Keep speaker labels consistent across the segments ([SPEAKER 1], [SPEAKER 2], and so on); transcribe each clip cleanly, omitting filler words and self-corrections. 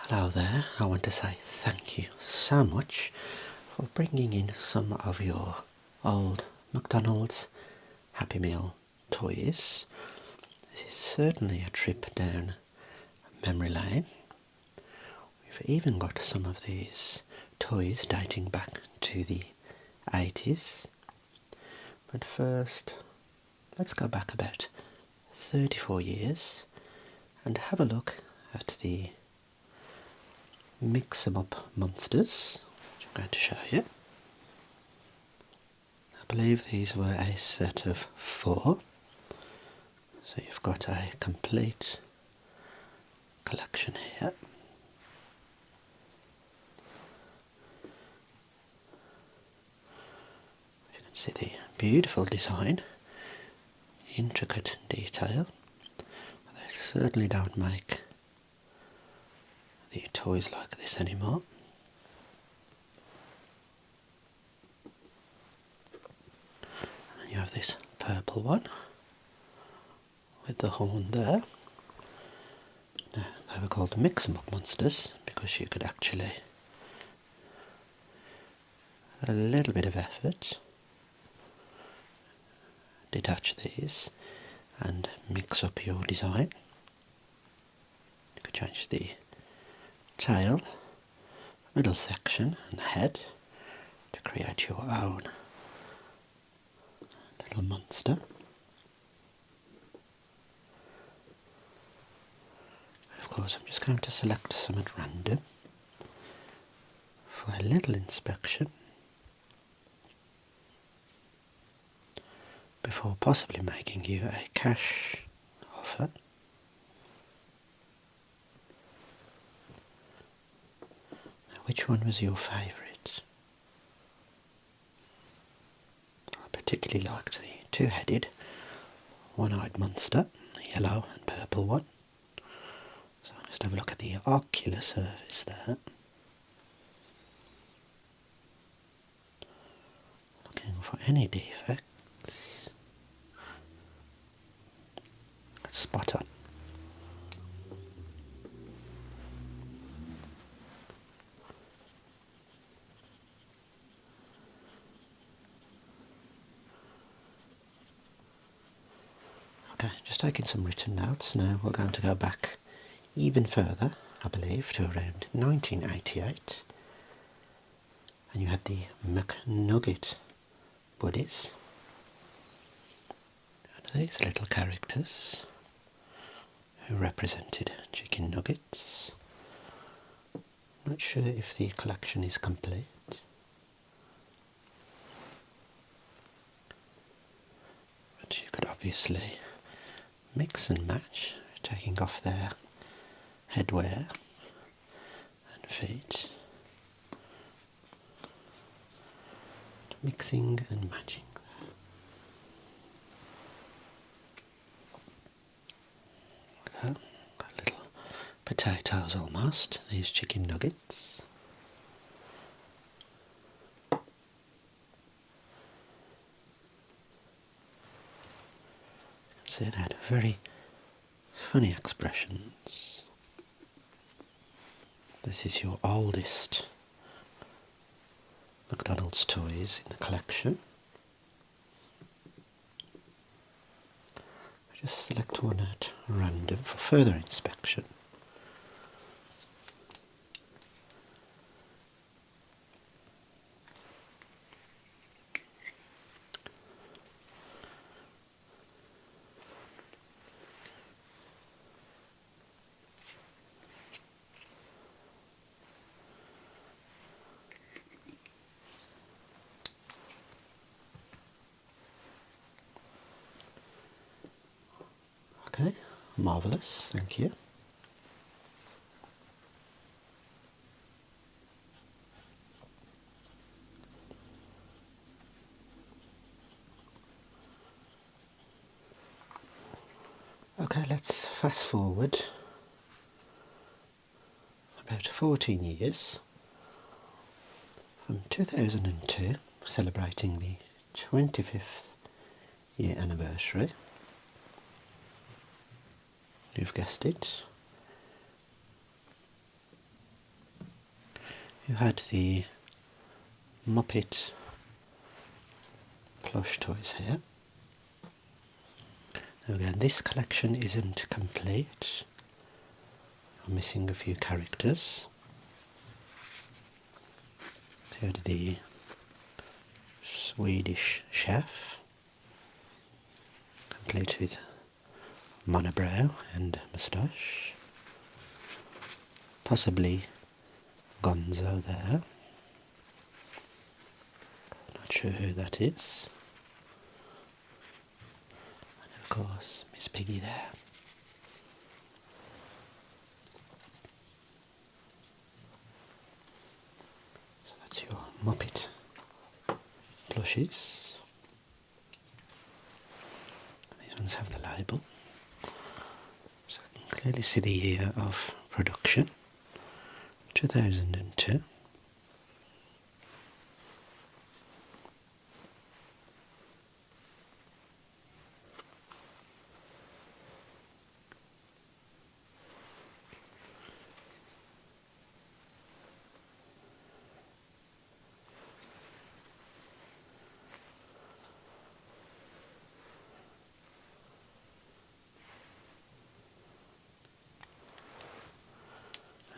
[SPEAKER 1] Hello there, I want to say thank you so much for bringing in some of your old McDonald's Happy Meal toys. This is certainly a trip down memory lane. We've even got some of these toys dating back to the 80s. But first, let's go back about 34 years and have a look at the Mix 'em Up Monsters, which I'm going to show you. I believe these were a set of 4, so you've got a complete collection here. You can see the beautiful design, intricate detail. They certainly don't make the toys like this anymore. And you have this purple one with the horn there. Now, they were called Mix 'em Up Monsters because you could actually, a little bit of effort, detach these and mix up your design. You could change the tail, middle section and the head to create your own little monster. Of course, I'm just going to select some at random for a little inspection before possibly making you a cash offer. Now, which one was your favourite? I particularly liked the two-headed, one-eyed monster, the yellow and purple one. So just have a look at the ocular surface there. Looking for any defects. Spot on. Okay, just taking some written notes now. We're going to go back even further, I believe, to around 1988. And you had the McNugget buddies. And these little characters who represented chicken nuggets. Not sure if the collection is complete. But you could obviously mix and match, taking off their headwear and feet. Mixing and matching. Got little potatoes almost, these chicken nuggets. See, it had very funny expressions. This is your oldest McDonald's toys in the collection. Just select one at random for further inspection. Okay, marvellous, thank you. Okay, let's fast forward about 14 years, from 2002, celebrating the 25th year anniversary. You've guessed it. You had the Muppet plush toys here. Now again, this collection isn't complete. I'm missing a few characters. You had the Swedish chef, complete with monobrow and moustache. Possibly Gonzo there. Not sure who that is. And of course, Miss Piggy there. So that's your Muppet plushies. These ones have the label. So I can clearly see the year of production, 2002.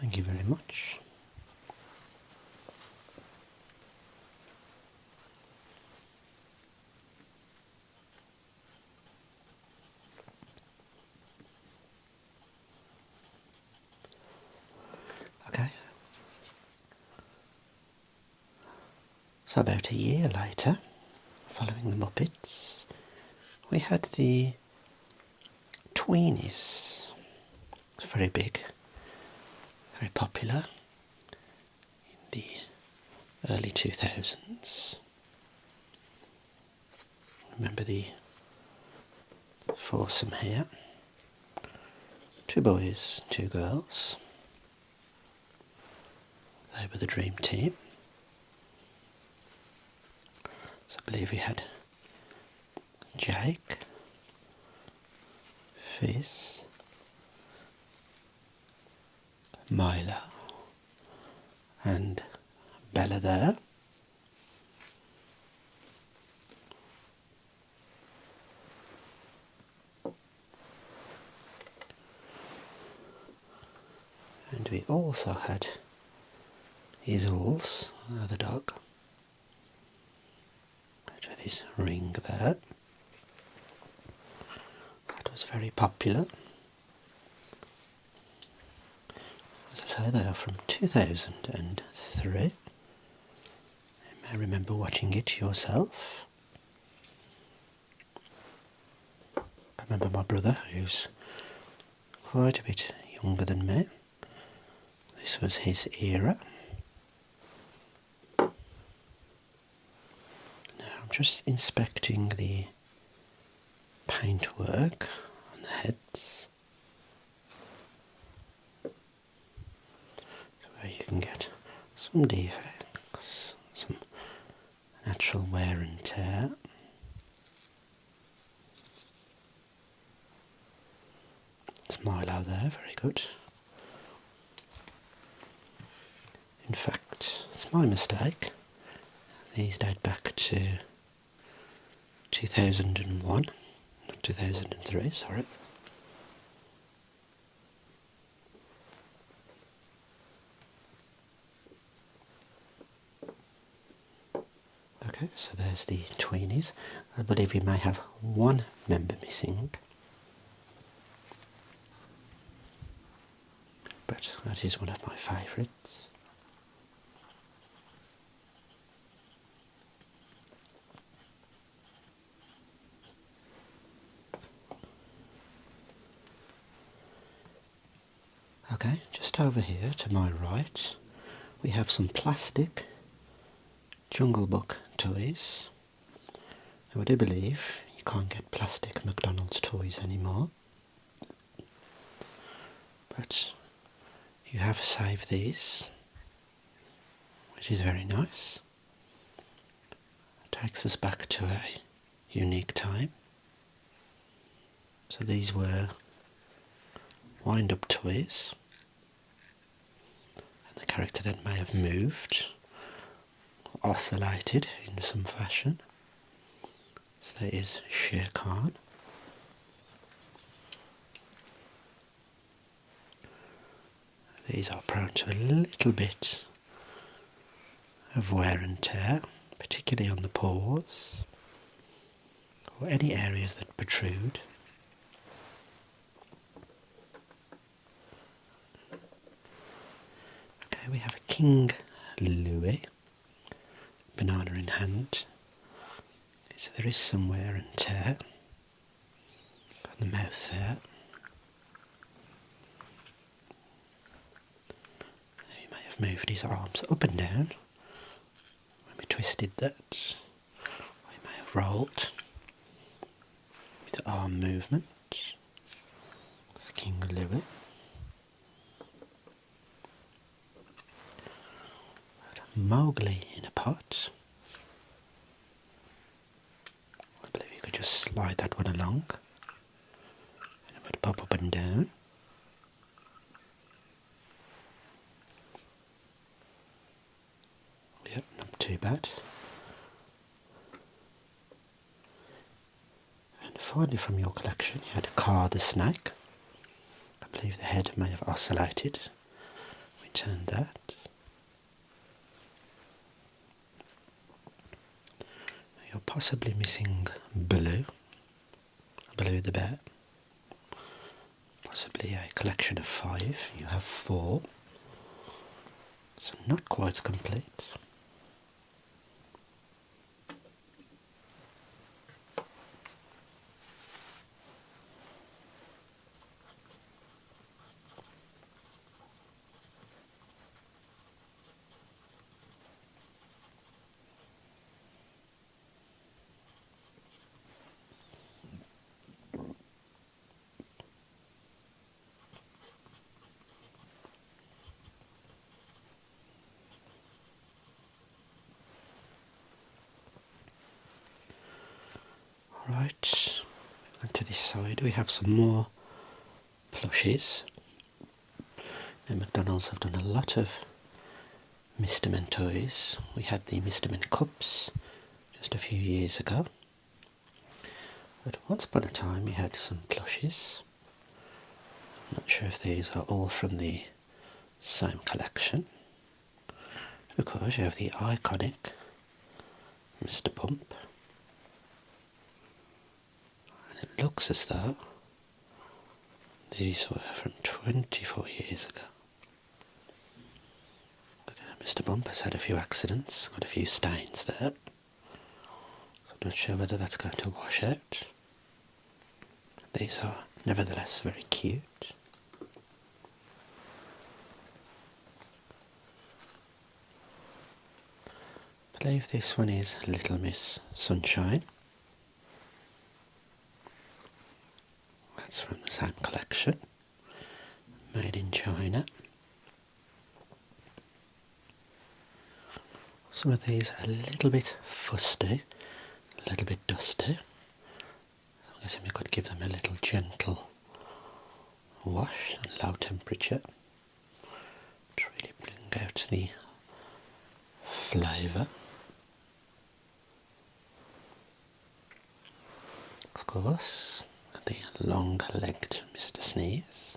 [SPEAKER 1] Thank you very much. Okay. So about a year later, following the Muppets, we had the Tweenies. It's very big, very popular in the early 2000s. Remember the foursome here. 2 boys, 2 girls. They were the dream team. So I believe we had Jake, Fizz, Milo and Bella there. And we also had Izzles, the dog, with his ring there. That was very popular. As I say, they are from 2003. You may remember watching it yourself. I remember my brother, who's quite a bit younger than me. This was his era. Now I'm just inspecting the paintwork on the heads. So where you can get some defects, some natural wear and tear. It's Milo there, very good. In fact, it's my mistake. These date back to 2001, not 2003, sorry. Okay, so there's the Tweenies. I believe we may have one member missing. But that is one of my favourites. Okay, just over here to my right, we have some plastic Jungle Book toys. Now I do believe you can't get plastic McDonald's toys anymore, but you have saved these, which is very nice. It takes us back to a unique time. So these were wind-up toys, and the character that may have moved, oscillated in some fashion. So there is Shere Khan. These are prone to a little bit of wear and tear, particularly on the paws or any areas that protrude. Okay, we have a King Louis, banana in hand. So there is some wear and tear on the mouth there. He may have moved his arms up and down when we twisted that. Or he may have rolled with arm movement. It's King Louis. Mowgli in a pot. I believe you could just slide that one along and it would pop up and down. Yep, not too bad. And finally from your collection you had Car the Snake. I believe the head may have oscillated. We turned that. You're possibly missing Baloo the bear. Possibly a collection of 5. You have 4. So not quite complete. Right, and to this side we have some more plushies. Now McDonald's have done a lot of Mr. Men toys. We had the Mr. Men cups just a few years ago. But once upon a time we had some plushies. I'm not sure if these are all from the same collection. Of course you have the iconic Mr. Bump. It looks as though these were from 24 years ago. Mr. Bump has had a few accidents, got a few stains there. So I'm not sure whether that's going to wash out. These are nevertheless very cute. I believe this one is Little Miss Sunshine. That's from the same collection, made in China. Some of these are a little bit fusty, a little bit dusty. So I guess we could give them a little gentle wash at low temperature to really bring out the flavour. Of course, the long-legged Mr. Sneeze.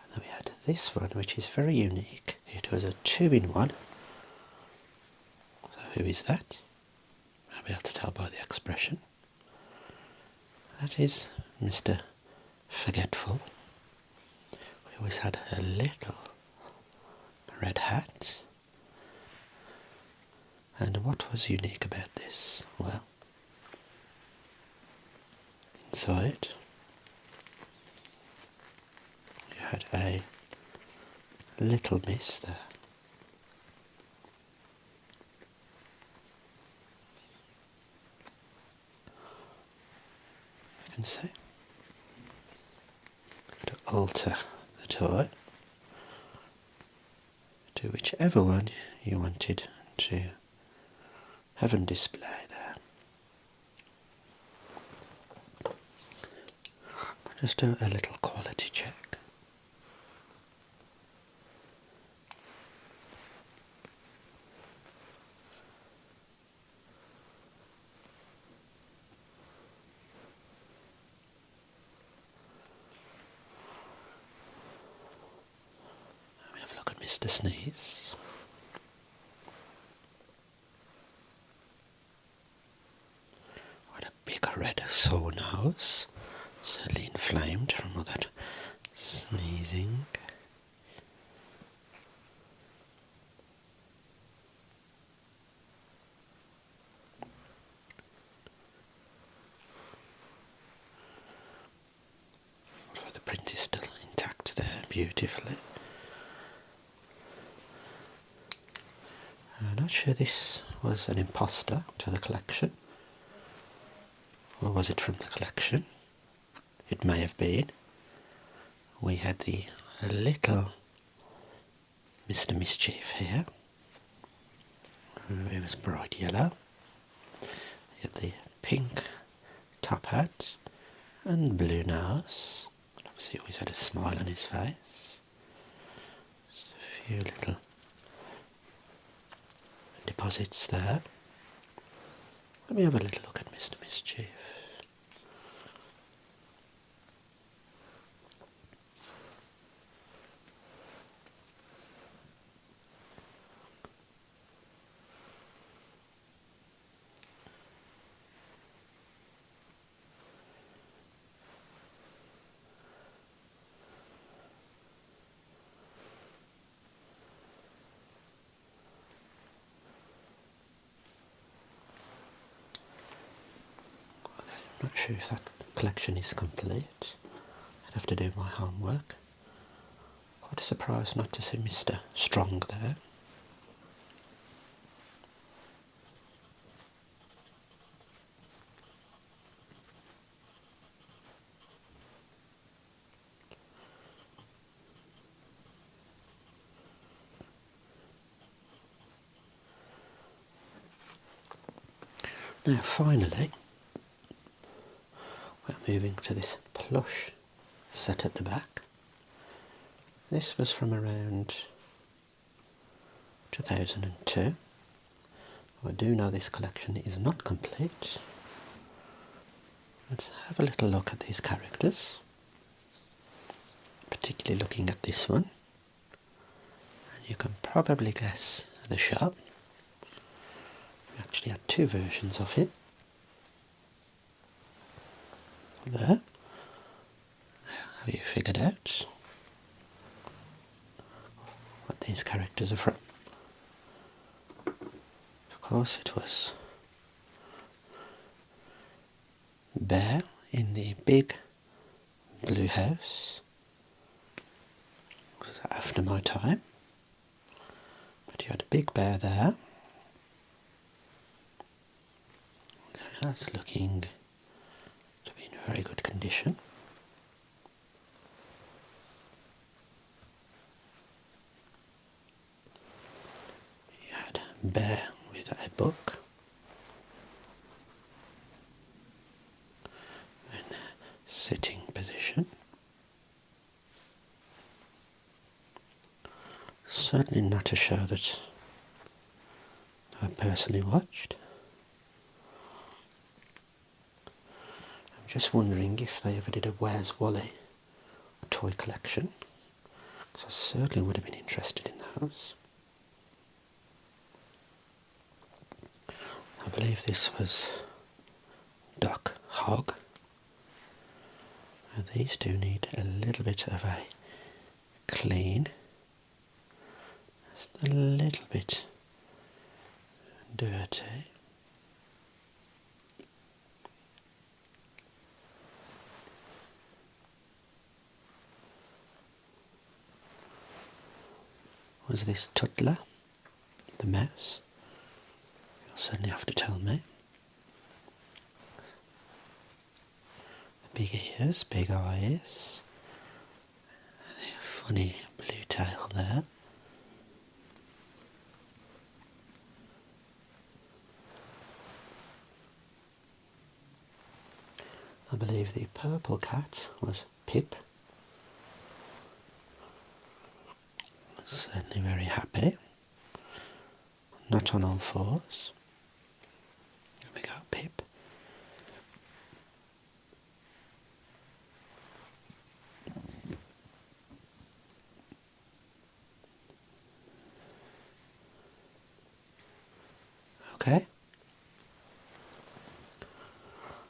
[SPEAKER 1] And then we had this one, which is very unique. It was a 2-in-1. So who is that? I'll be able to tell by the expression. That is Mr. Forgetful. We always had a little red hat. And what was unique about this? Well, inside you had a little miss there. You can see. To alter the toy. to whichever one you wanted to have on display there. Just do a little quality check. Let me have a look at Mr. Sneeze. What a big red sore nose, certainly inflamed from all that sneezing. Although the print is still intact there, beautifully. I'm not sure this was an imposter to the collection, or was it from the collection? It may have been. We had the little Mr. Mischief here. It was bright yellow. We had the pink top hat and blue nose. Obviously he always had a smile on his face. Just a few little deposits there. Let me have a little look at Mr. Mischief. Not sure if that collection is complete. I'd have to do my homework. Quite surprised not to see Mr. Strong there. Now finally, we're moving to this plush set at the back. This was from around 2002. I do know this collection is not complete. Let's have a little look at these characters, particularly looking at this one. And you can probably guess the shop. We actually had two versions of it. There. Have you figured out what these characters are from? Of course it was Bear in the big blue house. It was after my time. But you had a big bear there. Okay, that's looking to be in very good condition. You had Bear with a book. In a sitting position. Certainly not a show that I personally watched. I'm just wondering if they ever did a Where's Wally toy collection, because I certainly would have been interested in those. I believe this was Doc Hogg. Now these do need a little bit of a clean. Just a little bit dirty. Was this Tutler, the mouse? You'll certainly have to tell me. The big ears, big eyes, and a funny blue tail there. believe the purple cat was Pip. Certainly very happy. Not on all fours. Here we go, Pip. Okay.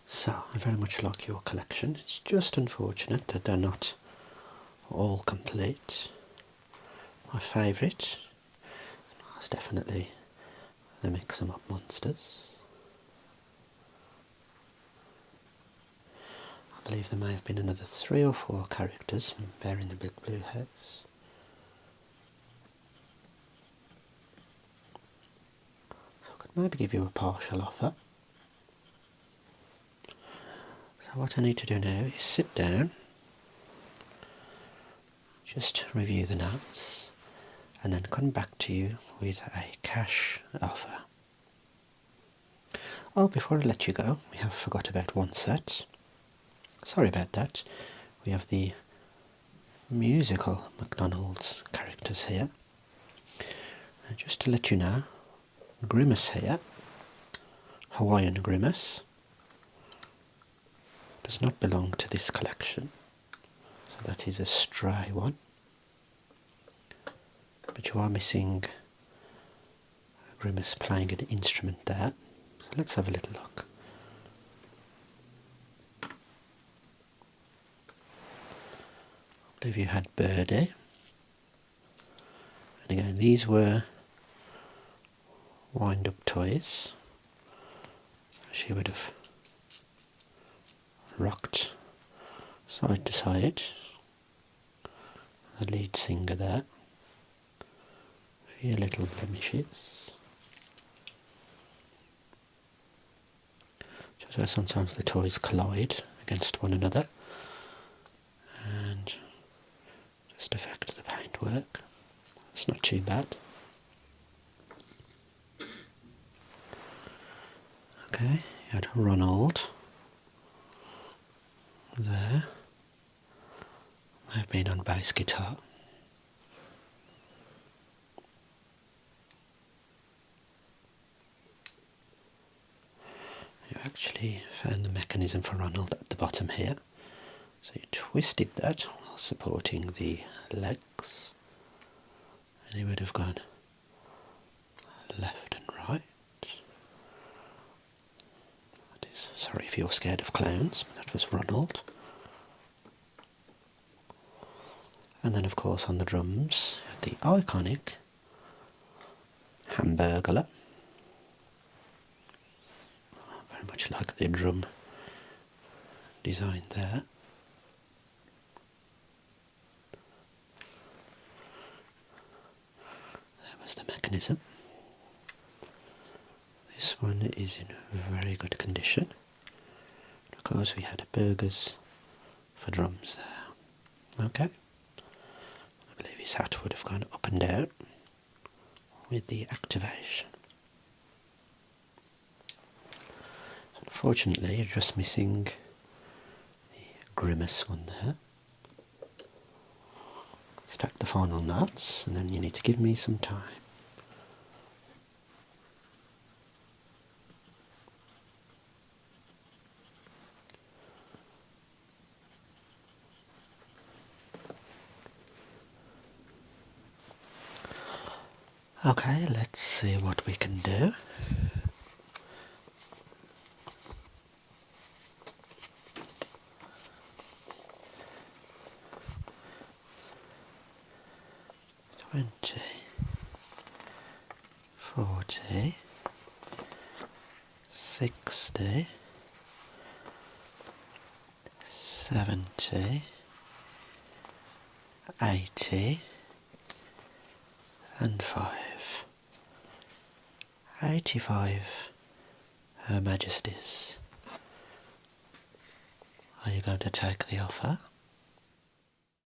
[SPEAKER 1] So, I very much like your collection. It's just unfortunate that they're not all complete. My favourite is definitely the Mix 'em Up Monsters. I believe there may have been another 3 or 4 characters from Bear in the Big Blue House. So I could maybe give you a partial offer. So what I need to do now is sit down, just review the notes, and then come back to you with a cash offer. Oh, before I let you go, we have forgot about one set. Sorry about that. We have the musical McDonald's characters here. And just to let you know, Grimace here, Hawaiian Grimace, does not belong to this collection. So that is a stray one. But you are missing Grimace playing an instrument there. So let's have a little look. I believe you had Birdie. And again, these were wind-up toys. She would have rocked side to side. The lead singer there. A few little blemishes. Just where sometimes the toys collide against one another and just affect the paintwork. It's not too bad. Okay, you had Ronald there. May have been on bass guitar. You actually found the mechanism for Ronald at the bottom here. So you twisted that while supporting the legs, and he would have gone left and right. That is, sorry if you're scared of clowns, but that was Ronald. And then of course on the drums, the iconic Hamburglar. Very much like the drum design there. There was the mechanism. This one is in very good condition. Of course we had burgers for drums there. Okay. I believe his hat would have gone up and down with the activation. Unfortunately, you're just missing the Grimace one there. Stack the final nuts, and then you need to give me some time. Okay, let's see what we can do. $20, $40, $60, $70, $80, and $5. $85, Her Majesty's. Are you going to take the offer?